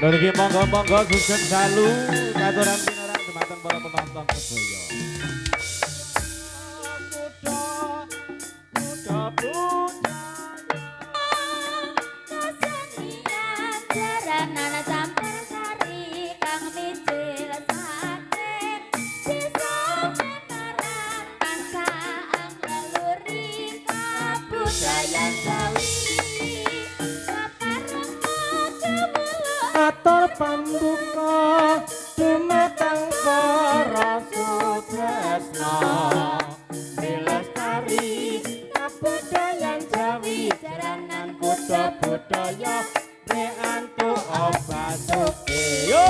Lho niki monggo-monggo sugeng dalu katuran pinaran dumateng para penonton sedaya. Atur pambuka dumateng para sutresna dilestari kabudayan Jawi jaranan kutha budaya reantu obasuke yo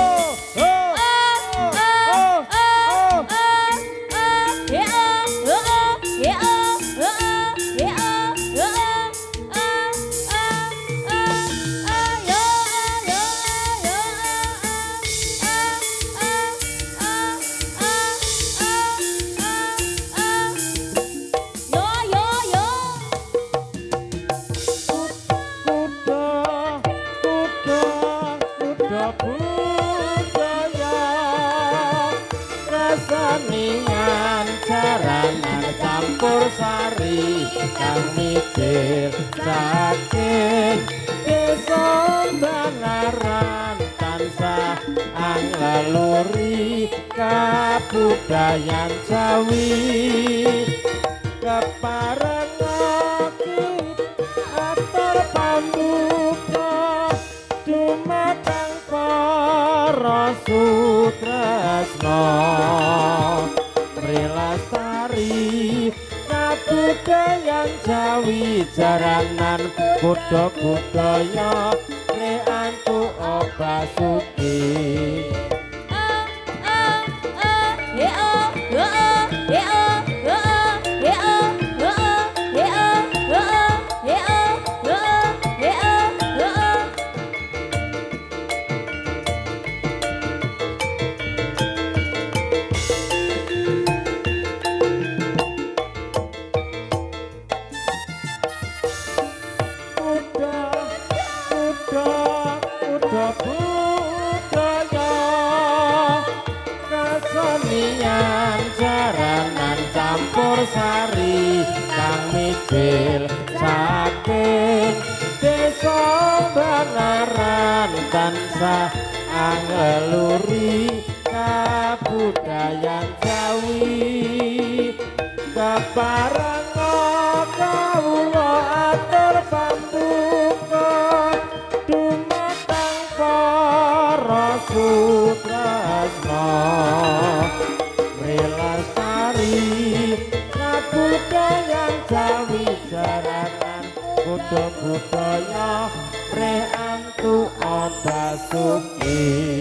ho kesenian jaranan campur sari kang mikir saking desa Banaran tansah angleluri kabudayan Jawi keparengaken atur pambuka dumateng para sutresna Lestari kabudayan Jawi jaranan kutha budaya reantu obasuki kesenian jaranan campur sari kang mijil saking desa Banaran tansah angleluri kabudayan Jawi keparenga kawula atur pambuka dumateng para sutresna Lestari kabudayan Jawi jaranan kutha budaya reantu obasuki